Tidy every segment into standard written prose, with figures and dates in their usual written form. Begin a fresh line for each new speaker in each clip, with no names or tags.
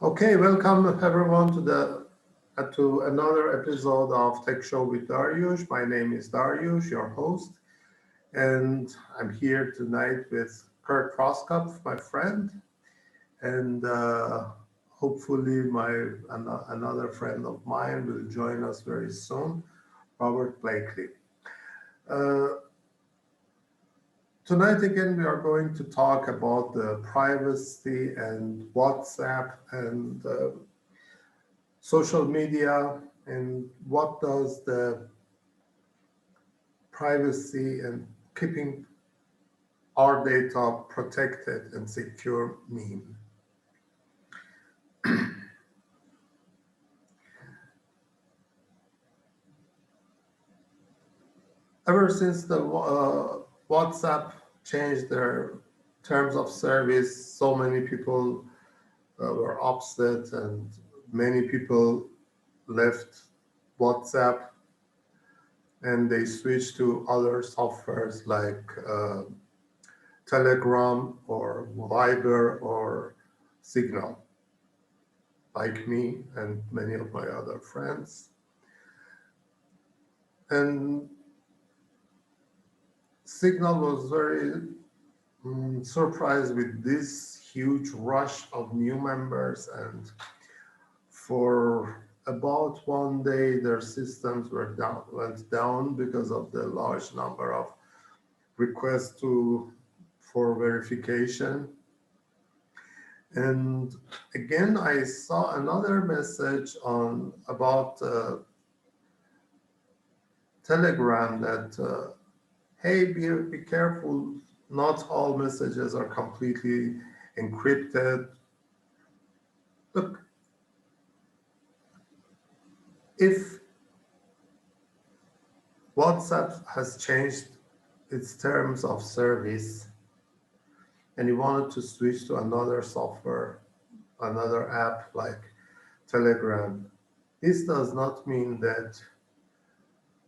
Okay, welcome everyone to another episode of Tech Show with Daryoush. My name is Daryoush, your host, and I'm here tonight with Kurt Roskopf, my friend, and hopefully another friend of mine will join us very soon, Robert Blakely. Uh, Tonight again, we are going to talk about the privacy and WhatsApp and social media and what does the privacy and keeping our data protected and secure mean. Ever since the WhatsApp changed their terms of service, so many people were upset and many people left WhatsApp and they switched to other softwares like Telegram or Viber or Signal, like me and many of my other friends. And Signal was very surprised with this huge rush of new members, and for about one day their systems went down because of the large number of requests for verification. And again, I saw another message about Telegram that hey, be careful. Not all messages are completely encrypted. Look, if WhatsApp has changed its terms of service and you wanted to switch to another software, another app like Telegram, this does not mean that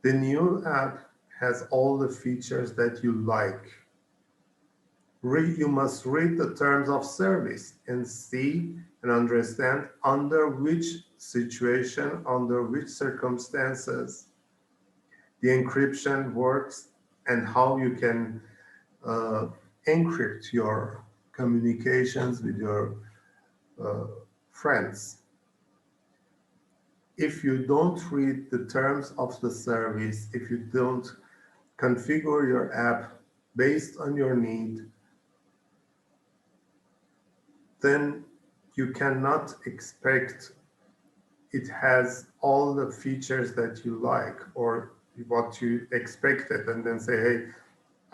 the new app has all the features that you like. You must read the terms of service and see and understand under which situation, under which circumstances the encryption works and how you can encrypt your communications with your friends. If you don't read the terms of the service, if you don't configure your app based on your need, then you cannot expect it has all the features that you like or what you expected, and then say, hey,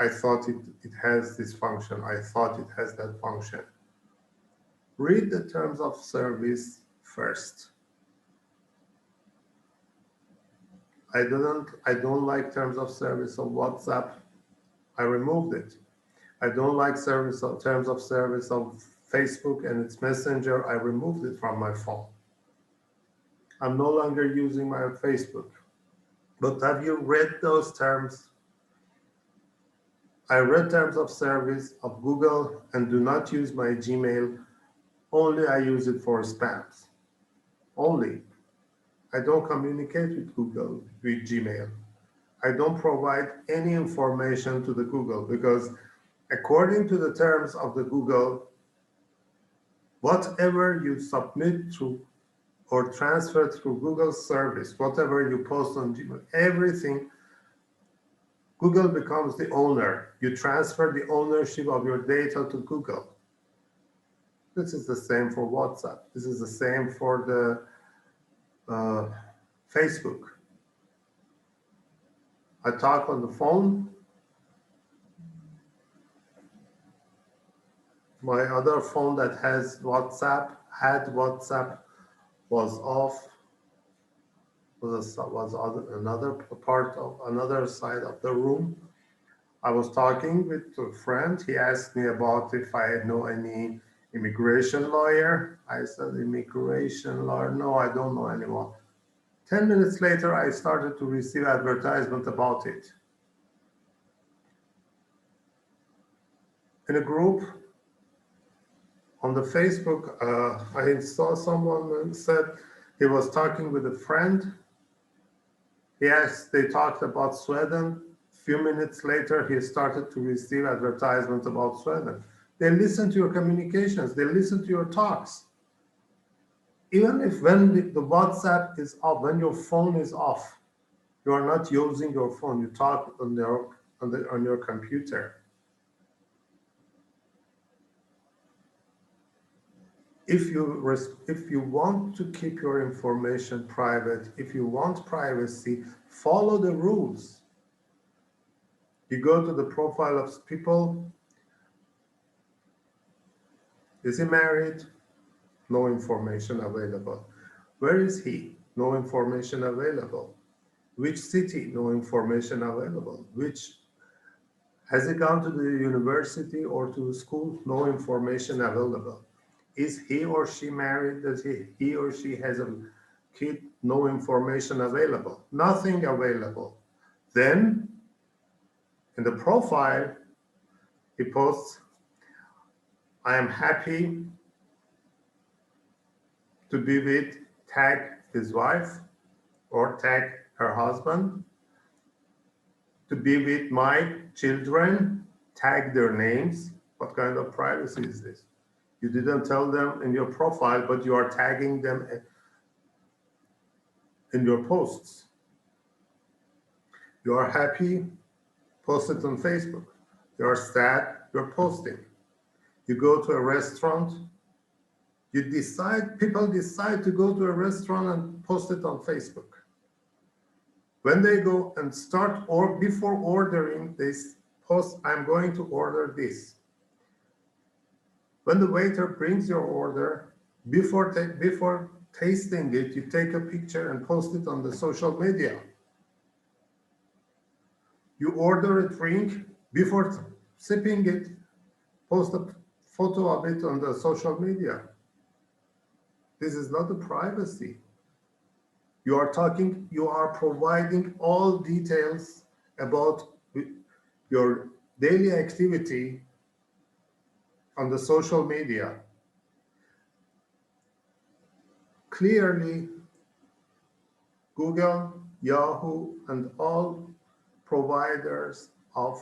I thought it has this function, I thought it has that function. Read the terms of service first. I don't like terms of service of WhatsApp. I removed it. I don't like terms of service of Facebook and its messenger. I removed it from my phone. I'm no longer using my Facebook. But have you read those terms? I read terms of service of Google and do not use my Gmail. Only I use it for spams. Only. I don't communicate with Google, with Gmail. I don't provide any information to the Google because according to the terms of the Google, whatever you submit through or transfer through Google service, whatever you post on Gmail, everything, Google becomes the owner. You transfer the ownership of your data to Google. This is the same for WhatsApp. This is the same for the Facebook. I talk on the phone. My other phone that had WhatsApp was off. Was another side of the room. I was talking with a friend. He asked me about if I know any immigration lawyer. I said, immigration lawyer? No, I don't know anyone. 10 minutes later, I started to receive advertisement about it. In a group On the Facebook, I saw someone who said he was talking with a friend. Yes, they talked about Sweden. Few minutes later, he started to receive advertisements about Sweden. They listen to your communications. They listen to your talks. Even if when the WhatsApp is off, when your phone is off, you are not using your phone. You talk on your computer. If you want to keep your information private, if you want privacy, follow the rules. You go to the profile of people. Is he married? No information available. Where is he? No information available. Which city? No information available. Has he gone to the university or to school? No information available. Is he or she married? Does he or she has a kid? No information available. Nothing available. Then in the profile, he posts, I am happy to be with, tag his wife or tag her husband, to be with my children, tag their names. What kind of privacy is this? You didn't tell them in your profile, but you are tagging them in your posts. You are happy, post it on Facebook. You are sad, you're posting. You go to a restaurant, people decide to go to a restaurant and post it on Facebook. When they go and start, or before ordering, they post, I'm going to order this. When the waiter brings your order, before tasting it, you take a picture and post it on the social media. You order a drink, before sipping it, post a photo of it on the social media. This is not a privacy. You are providing all details about your daily activity on the social media. Clearly, Google, Yahoo, and all providers of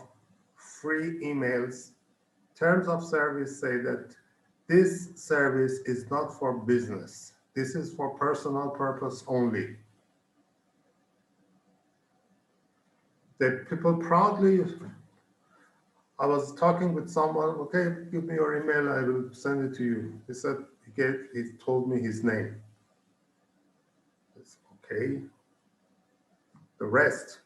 free emails, terms of service say that this service is not for business. This is for personal purpose only. The people proudly, I was talking with someone, okay, give me your email, I will send it to you. He said, he told me his name. It's okay. The rest,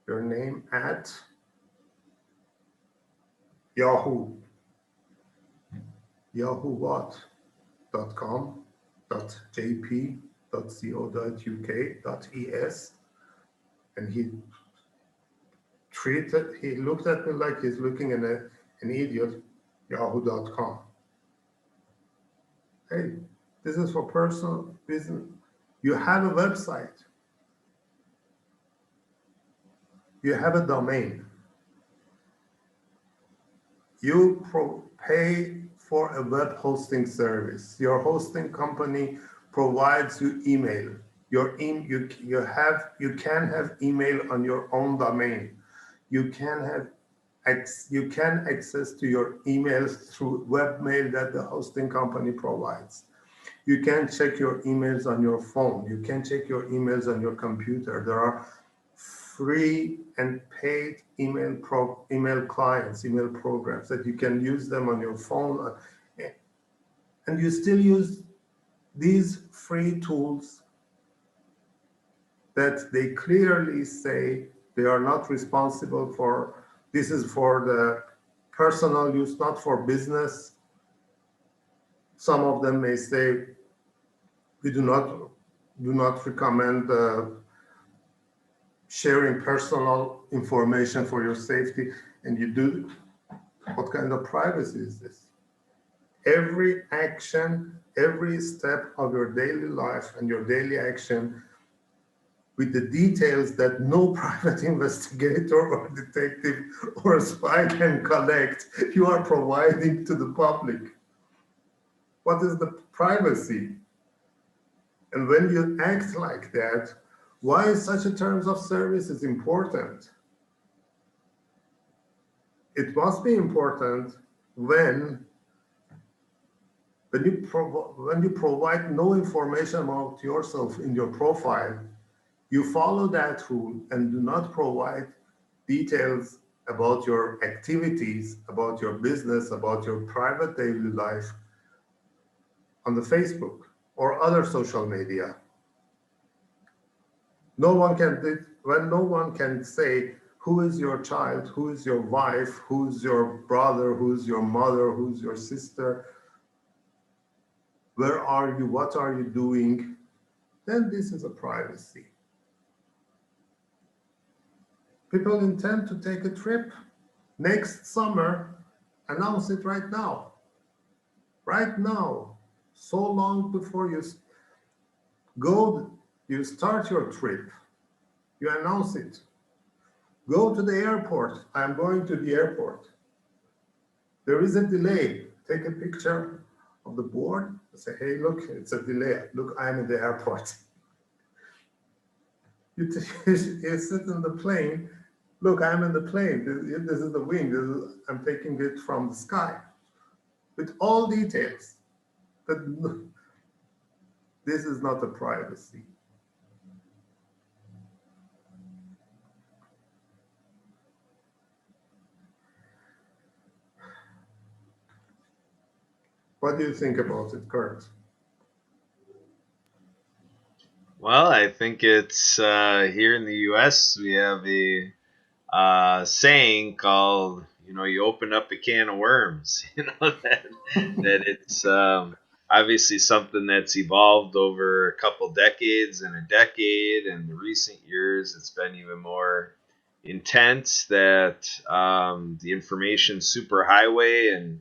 your name at Yahoo. Yahoo what? .com, .jp, .co.uk, .es, and he looked at me like he's looking at an idiot, yahoo.com. Hey, this is for personal business. You have a website. You have a domain. You pay for a web hosting service. Your hosting company provides you email. You can have email on your own domain. You can access to your emails through webmail that the hosting company provides. You can check your emails on your phone. You can check your emails on your computer. There are free and paid email clients, email programs that you can use them on your phone, and you still use these free tools that they clearly say they are not responsible for. This is for the personal use, not for business. Some of them may say we do not recommend sharing personal information for your safety, and you do. What kind of privacy is this? Every action, every step of your daily life and your daily action with the details that no private investigator or detective or spy can collect, you are providing to the public. What is the privacy? And when you act like that, why is such a terms of service is important? It must be important when when you provide no information about yourself in your profile, you follow that rule and do not provide details about your activities, about your business, about your private daily life on the Facebook or other social media. No one can, when no one can say who is your child, who is your wife, who's your brother, who's your mother, who's your sister, where are you, what are you doing, then this is a privacy. People intend to take a trip next summer, announce it right now. Right now, so long before you go, you start your trip, you announce it. Go to the airport. I'm going to the airport. There is a delay. Take a picture of the board. Say, hey, look, it's a delay. Look, I'm in the airport. You sit in the plane. Look, I'm in the plane. This is the wing. I'm taking it from the sky with all details. But this is not a privacy. What do you think about it, Kurt?
Well, I think it's here in the U.S. we have a saying called, you open up a can of worms. That it's obviously something that's evolved over a couple decades and a decade. And in recent years, it's been even more intense. That the information superhighway and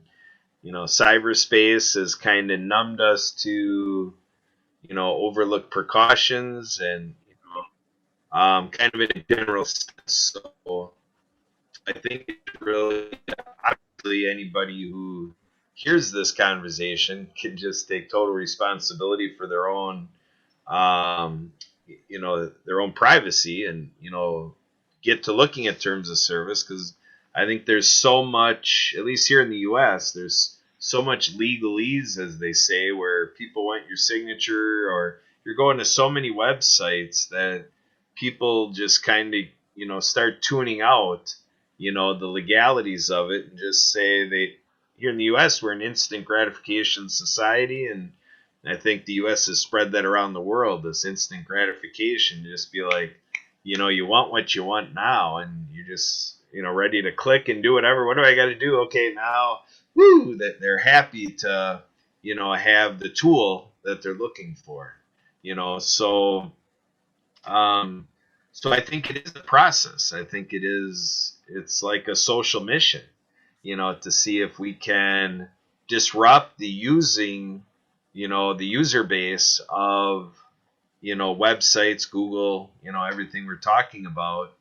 cyberspace has kind of numbed us to overlook precautions and kind of in a general sense. So I think it's really obviously anybody who hears this conversation can just take total responsibility for their own their own privacy, and get to looking at terms of service, because I think there's so much, at least here in the US, there's so much legalese, as they say, where people want your signature, or you're going to so many websites that people just kind of start tuning out the legalities of it, and just say they here in the US we're an instant gratification society. And I think the U.S. has spread that around the world, this instant gratification. Just be like, you want what you want now, and you're just, ready to click and do whatever. What do I got to do? Okay, now, woo, that they're happy to, have the tool that they're looking for, so, um, so I think it is a process. I think it's like a social mission, to see if we can disrupt the user base of, websites, Google, everything we're talking about.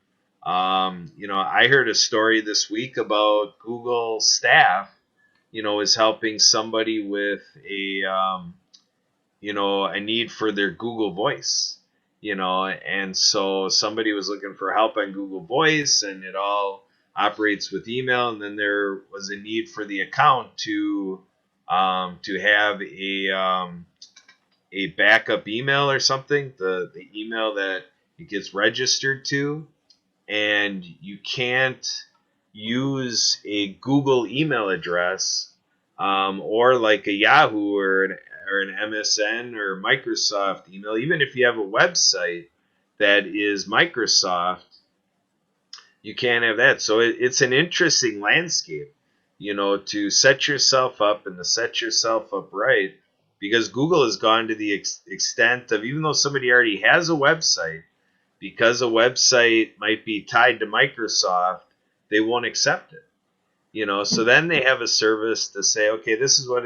I heard a story this week about Google staff, is helping somebody with a need for their Google Voice, and so somebody was looking for help on Google Voice, and it all operates with email, and then there was a need for the account to have a backup email or something, the email that it gets registered to, and you can't use a Google email address, or like a Yahoo or an MSN or Microsoft email. Even if you have a website that is Microsoft, you can't have that. So it's an interesting landscape, to set yourself up and to set yourself up right, because Google has gone to the extent of, even though somebody already has a website, because a website might be tied to Microsoft, they won't accept it. So then they have a service to say, okay, this is what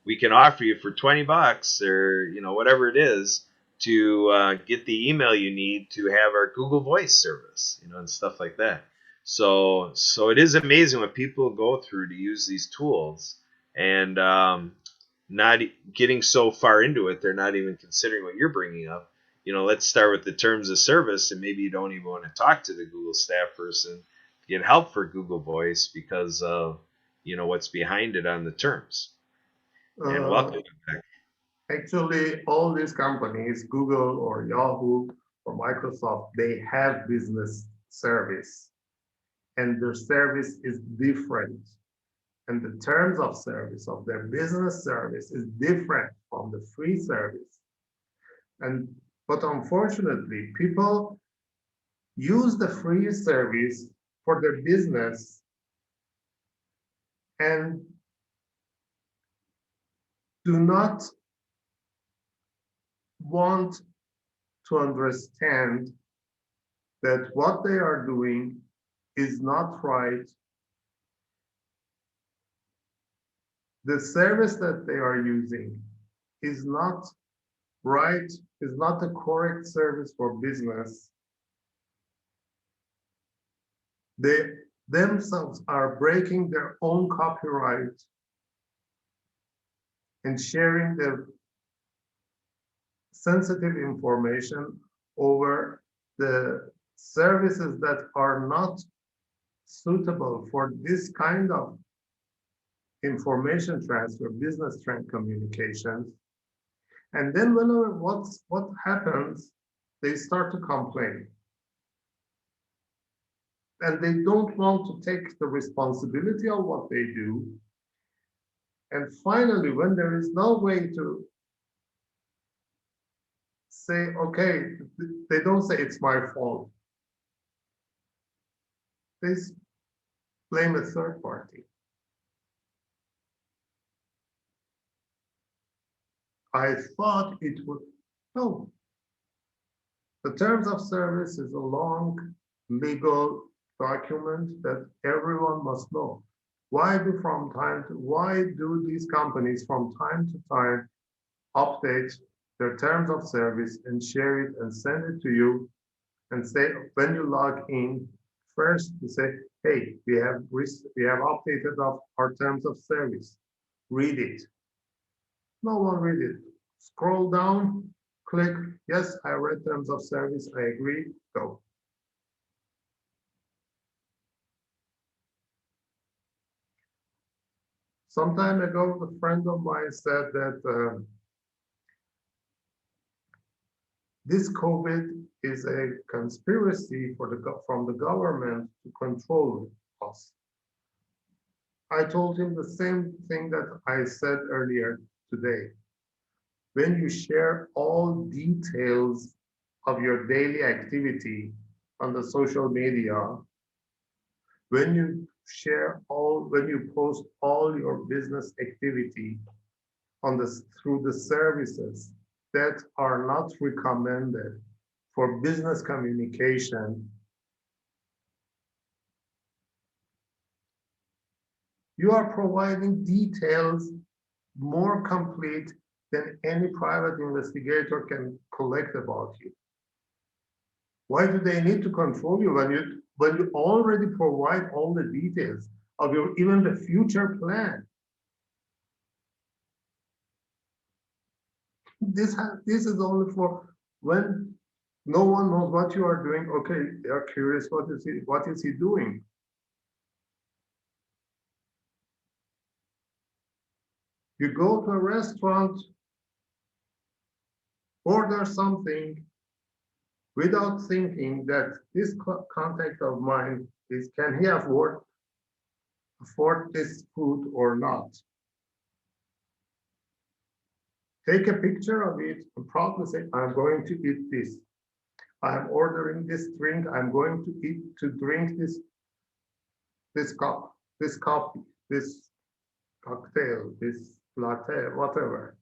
we can offer you for $20, or whatever it is, to get the email you need to have our Google Voice service, and stuff like that. So it is amazing what people go through to use these tools, and not getting so far into it, they're not even considering what you're bringing up. Let's start with the terms of service, and maybe you don't even want to talk to the Google staff person to get help for Google Voice because of what's behind it on the terms. And
Uh,
welcome back.
Actually, all these companies, Google or Yahoo or Microsoft, they have business service, and their service is different. And the terms of service of their business service is different from the free service. And but unfortunately, people use the free service for their business and do not want to understand that what they are doing is not right. The service that they are using is not right, is not the correct service for business. They themselves are breaking their own copyright and sharing the sensitive information over the services that are not suitable for this kind of information transfer, business communications. And then whenever what happens, they start to complain. And they don't want to take the responsibility of what they do. And finally, when there is no way to say, okay, they don't say it's my fault. They blame a third party. I thought it would, no. The terms of service is a long legal document that everyone must know. Why do these companies from time to time update their terms of service and share it and send it to you and say when you log in, first you say, hey, we have updated our terms of service. Read it. No one read it. Scroll down, click, yes, I read terms of service, I agree, go. Some time ago, a friend of mine said that this COVID is a conspiracy from the government to control us. I told him the same thing that I said earlier today. When you share all details of your daily activity on the social media, when when you post all your business activity through the services that are not recommended for business communication, you are providing details more complete than any private investigator can collect about you. Why do they need to control you when you already provide all the details of your even the future plan? This is only for when no one knows what you are doing. Okay, they are curious. What is he doing? You go to a restaurant, order something without thinking that this contact of mine can he afford this food or not? Take a picture of it and proudly say, I'm going to eat this. I'm ordering this drink. I'm going to drink this cup, this coffee, this cocktail, this latte, whatever.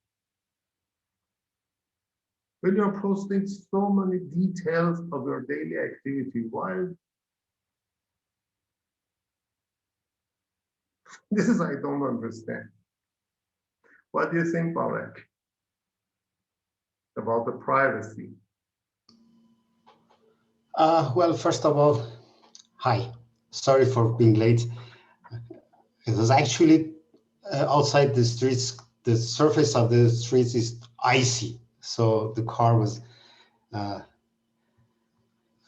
When you're posting so many details of your daily activity, why? This is I don't understand. What do you think, Balek, about the privacy?
Well, first of all, hi. Sorry for being late. It was actually outside the streets. The surface of the streets is icy, so the car was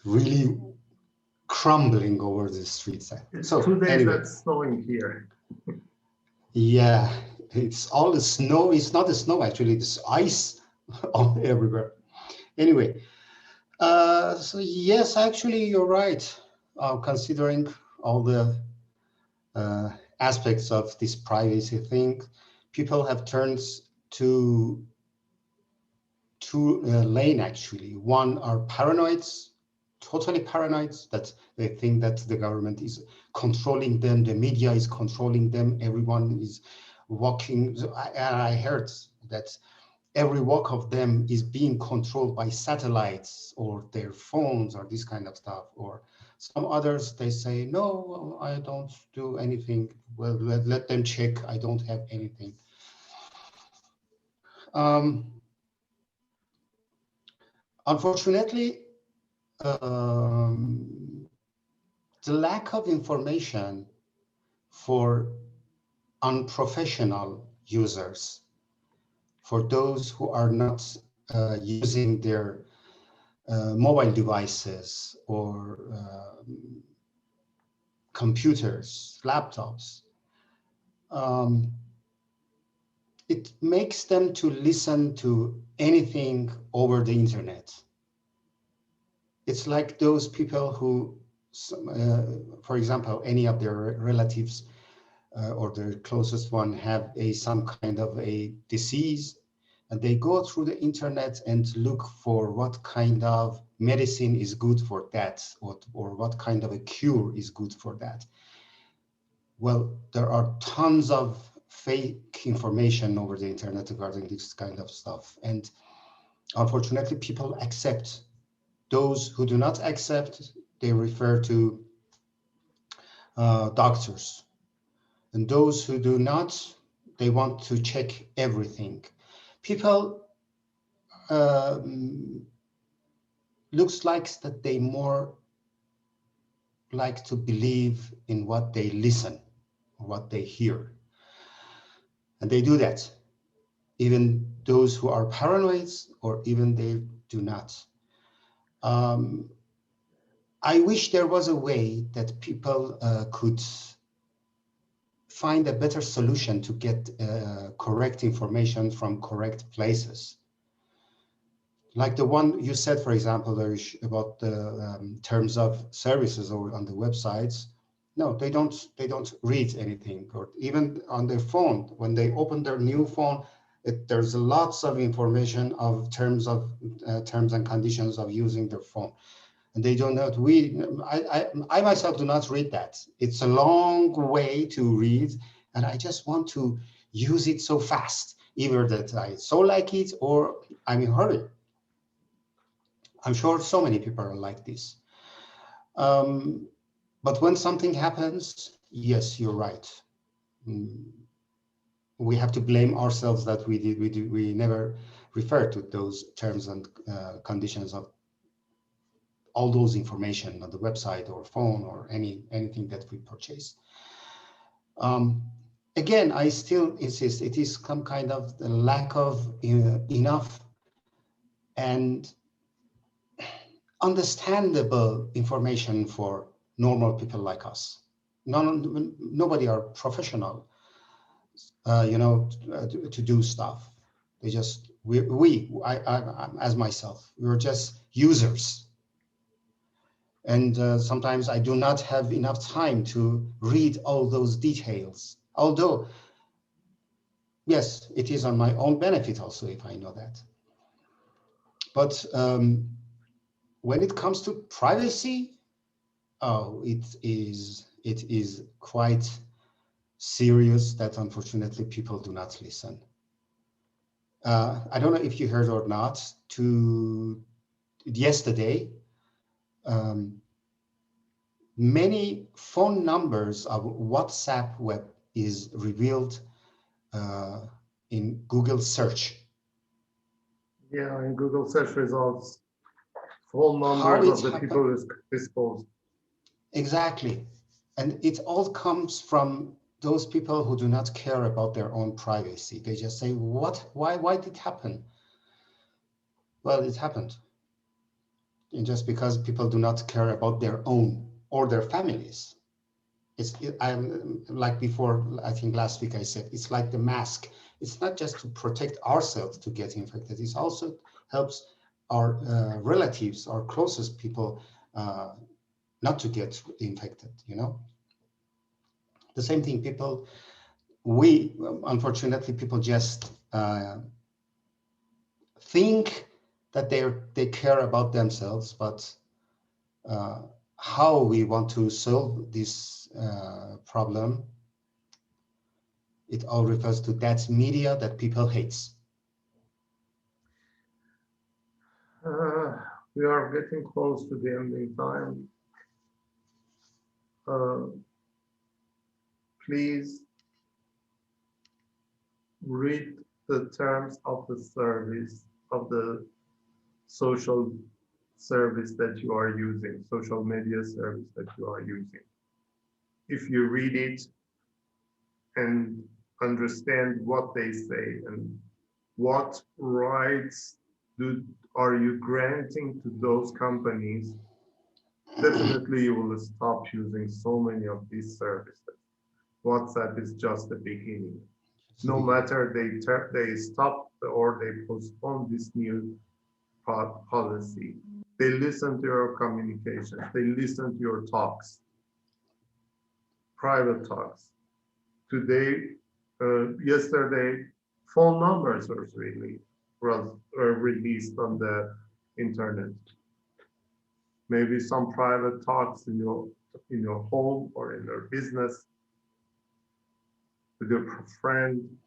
really crumbling over the streets.
It's
So
2 days
anyway,
that's snowing here.
yeah, it's all the snow. It's not the snow actually. It's ice all everywhere. Anyway, so yes, actually, you're right. Considering all the aspects of this privacy thing, people have turned to two lane actually. One are paranoids, totally paranoids, that they think that the government is controlling them, the media is controlling them, everyone is walking. I heard that every walk of them is being controlled by satellites or their phones or this kind of stuff. Or some others, they say, no, I don't do anything. Well, let them check. I don't have anything. Unfortunately, the lack of information for unprofessional users, for those who are not using their mobile devices or computers, laptops, it makes them to listen to anything over the internet. It's like those people who, for example, any of their relatives or their closest one have some kind of a disease, and they go through the internet and look for what kind of medicine is good for that, or what kind of a cure is good for that. Well, there are tons of fake information over the internet regarding this kind of stuff. And unfortunately, people accept. Those who do not accept, they refer to doctors. And those who do not, they want to check everything. People looks like that they more like to believe in what they listen, what they hear. And they do that, even those who are paranoids or even they do not. I wish there was a way that people could find a better solution to get correct information from correct places. Like the one you said, for example, Daryoush, about the terms of services or on the websites. No, they don't read anything, or even on their phone, when they open their new phone, there's lots of information of terms and conditions of using their phone. And they do not read. I myself do not read that. It's a long way to read, and I just want to use it so fast, either that I so like it or I'm in a hurry. I'm sure so many people are like this. But when something happens, yes, you're right. We have to blame ourselves that we never refer to those terms and conditions of all those information on the website or phone or anything that we purchase. Again, I still insist it is some kind of the lack of enough and understandable information for normal people like us. Nobody are professional, to do stuff. They just I as myself, we're just users. And sometimes I do not have enough time to read all those details. Although, yes, it is on my own benefit also if I know that. But when it comes to privacy, oh, it is quite serious that unfortunately people do not listen. I don't know if you heard or not, yesterday, many phone numbers of WhatsApp web is revealed in Google search.
Yeah, in Google search results, phone
How
numbers of
it's
the
happened?
people is exposed.
Exactly. And it all comes from those people who do not care about their own privacy. They just say, what, why did it happen? Well, it happened. And just because people do not care about their own or their families. I'm like before, I think last week I said, it's like the mask. It's not just to protect ourselves to get infected. It also helps our relatives, our closest people, not to get infected, you know? The same thing, unfortunately, people just think that they care about themselves, but uh, how we want to solve this problem, it all refers to that media that people hates.
Uh, we are getting close to the ending time. Uh, please read the terms of the service of the social service that you are using, social media service that you are using. If you read it and understand what they say and what rights are you granting to those companies, definitely you will stop using so many of these services. WhatsApp is just the beginning. No matter they stop or they postpone this new policy, they listen to your communications, they listen to your talks, private talks. Today, yesterday, phone numbers were released on the internet. Maybe some private talks in your home or in your business with your friend,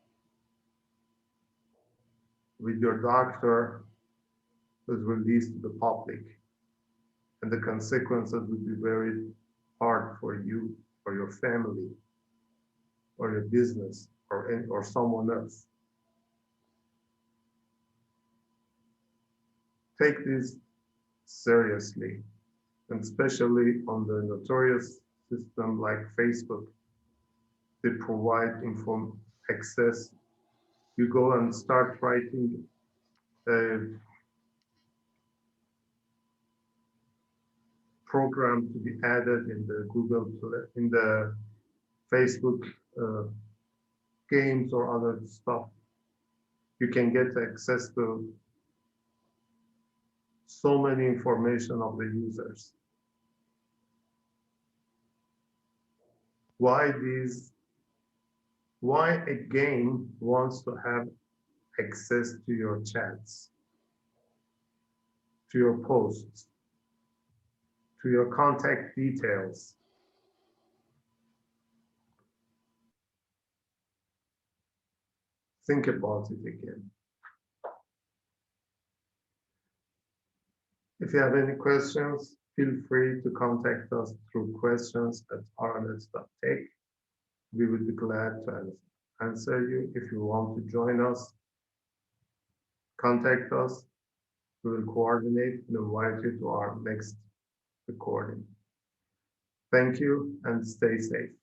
with your doctor was released to the public, and the consequences would be very hard for you or your family or your business or someone else. Take this seriously, and especially on the notorious system like Facebook. They provide inform access. You go and start writing a program to be added in the in the Facebook uh, games or other stuff. You can get access to so many information of the users. Why these? Why a game wants to have access to your chats, to your posts, to your contact details? Think about it again. If you have any questions, feel free to contact us through questions@rns.tech. We would be glad to answer you. If you want to join us, contact us. We will coordinate and invite you to our next recording. Thank you and stay safe.